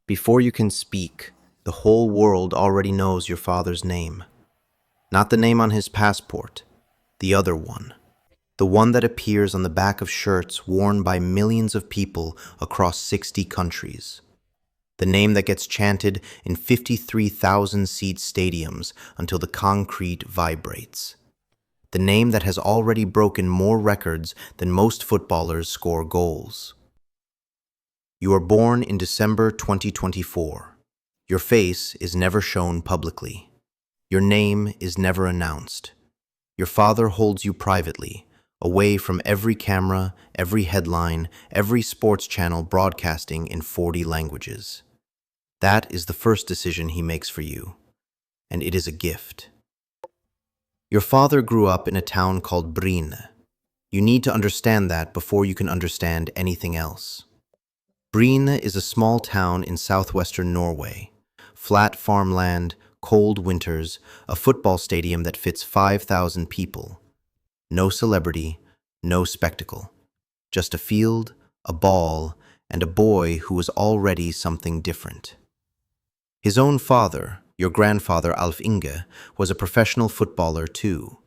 Before you can speak, the whole world already knows your father's name. Not the name on his passport, the other one. The one that appears on the back of shirts worn by millions of people across 60 countries. The name that gets chanted in 53,000-seat stadiums until the concrete vibrates. The name that has already broken more records than most footballers score goals. You are born in December 2024. Your face is never shown publicly. Your name is never announced. Your father holds you privately, away from every camera, every headline, every sports channel broadcasting in 40 languages. That is the first decision he makes for you, and it is a gift. Your father grew up in a town called Bryne. You need to understand that before you can understand anything else. Bryne is a small town in southwestern Norway. Flat farmland, cold winters, a football stadium that fits 5,000 people. No celebrity, no spectacle. Just a field, a ball, and a boy who was already something different. His own father, your grandfather Alf Inge, was a professional footballer too.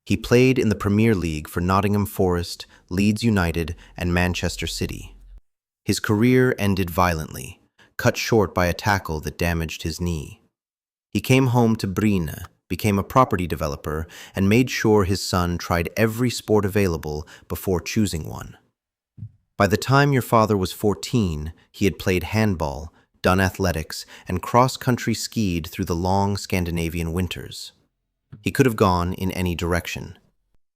He played in the Premier League for Nottingham Forest, Leeds United, and Manchester City. His career ended violently, cut short by a tackle that damaged his knee. He came home to Bryne, became a property developer, and made sure his son tried every sport available before choosing one. By the time your father was 14, he had played handball, done athletics, and cross-country skied through the long Scandinavian winters. He could have gone in any direction.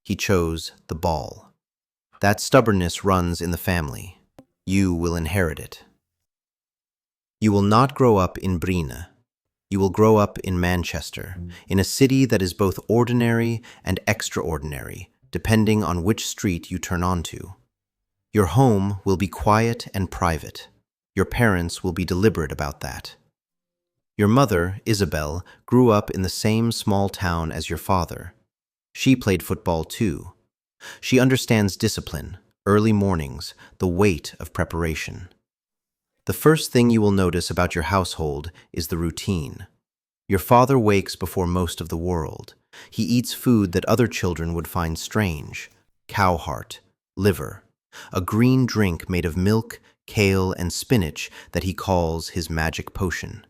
He chose the ball. That stubbornness runs in the family. You will inherit it. You will not grow up in Bryne. You will grow up in Manchester, in a city that is both ordinary and extraordinary, depending on which street you turn onto. Your home will be quiet and private. Your parents will be deliberate about that. Your mother, Isabel, grew up in the same small town as your father. She played football too. She understands discipline, early mornings, the weight of preparation. The first thing you will notice about your household is the routine. Your father wakes before most of the world. He eats food that other children would find strange: cow heart, liver, a green drink made of milk, kale, and spinach that he calls his magic potion.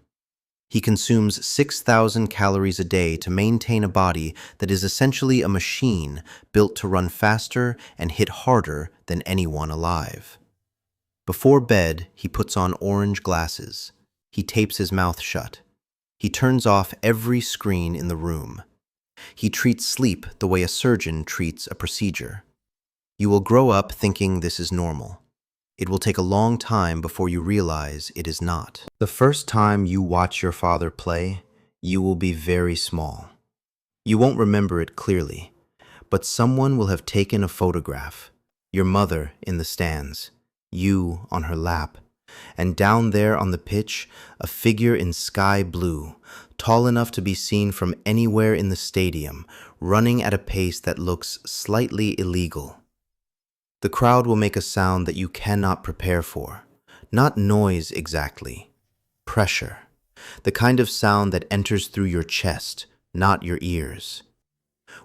He consumes 6,000 calories a day to maintain a body that is essentially a machine built to run faster and hit harder than anyone alive. Before bed, he puts on orange glasses. He tapes his mouth shut. He turns off every screen in the room. He treats sleep the way a surgeon treats a procedure. You will grow up thinking this is normal. It will take a long time before you realize it is not. The first time you watch your father play, you will be very small. You won't remember it clearly, but someone will have taken a photograph. Your mother in the stands, you on her lap, and down there on the pitch, a figure in sky blue, tall enough to be seen from anywhere in the stadium, running at a pace that looks slightly illegal. The crowd will make a sound that you cannot prepare for. Not noise exactly. Pressure. The kind of sound that enters through your chest, not your ears.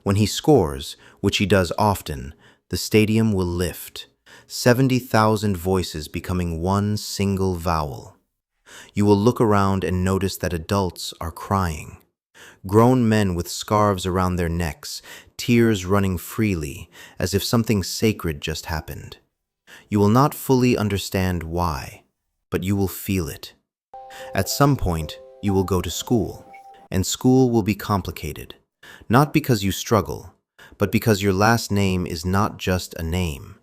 When he scores, which he does often, the stadium will lift. 70,000 voices becoming one single vowel. You will look around and notice that adults are crying. Grown men with scarves around their necks, tears running freely, as if something sacred just happened. You will not fully understand why, but you will feel it. At some point, you will go to school, and school will be complicated, not because you struggle, but because your last name is not just a name.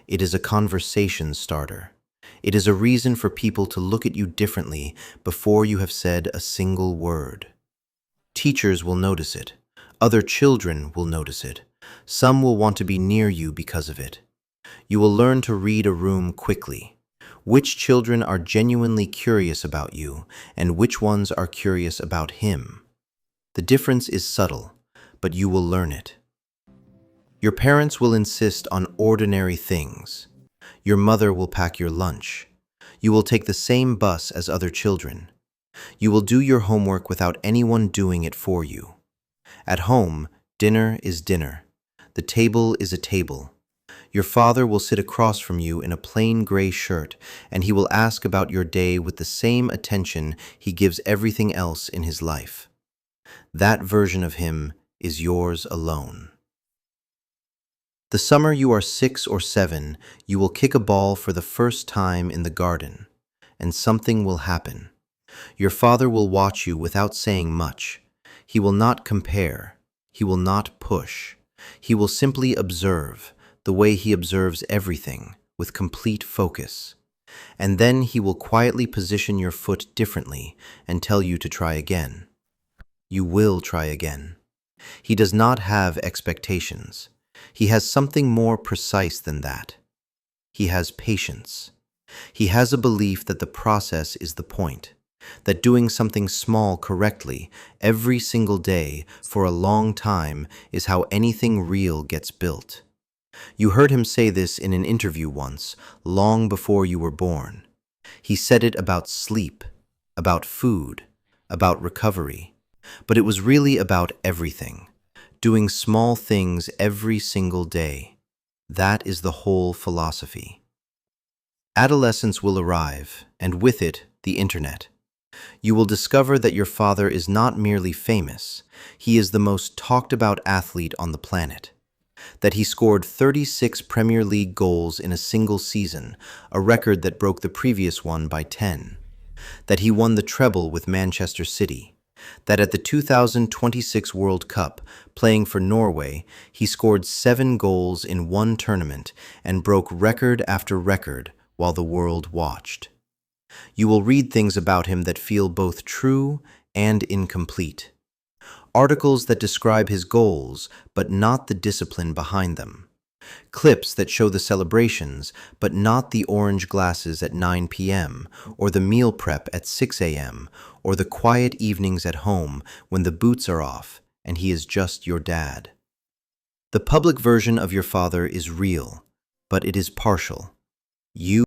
It is a conversation starter. It is a reason for people to look at you differently before you have said a single word. Teachers will notice it. Other children will notice it. Some will want to be near you because of it. You will learn to read a room quickly. Which children are genuinely curious about you, and which ones are curious about him. The difference is subtle, but you will learn it. Your parents will insist on ordinary things. Your mother will pack your lunch. You will take the same bus as other children. You will do your homework without anyone doing it for you. At home, dinner is dinner. The table is a table. Your father will sit across from you in a plain gray shirt, and he will ask about your day with the same attention he gives everything else in his life. That version of him is yours alone. The summer you are 6 or 7, you will kick a ball for the first time in the garden, and something will happen. Your father will watch you without saying much. He will not compare. He will not push. He will simply observe, the way he observes everything, with complete focus. And then he will quietly position your foot differently and tell you to try again. You will try again. He does not have expectations. He has something more precise than that. He has patience. He has a belief that the process is the point, that doing something small correctly every single day for a long time is how anything real gets built. You heard him say this in an interview once, long before you were born. He said it about sleep, about food, about recovery, but it was really about everything, doing small things every single day. That is the whole philosophy. Adolescence will arrive, and with it, the internet. You will discover that your father is not merely famous, he is the most talked about athlete on the planet. That he scored 36 Premier League goals in a single season, a record that broke the previous one by 10. That he won the treble with Manchester City. That at the 2026 World Cup, playing for Norway, he scored 7 goals in one tournament and broke record after record while the world watched. You will read things about him that feel both true and incomplete. Articles that describe his goals, but not the discipline behind them. Clips that show the celebrations, but not the orange glasses at 9 p.m., or the meal prep at 6 a.m., or the quiet evenings at home when the boots are off and he is just your dad. The public version of your father is real, but it is partial. You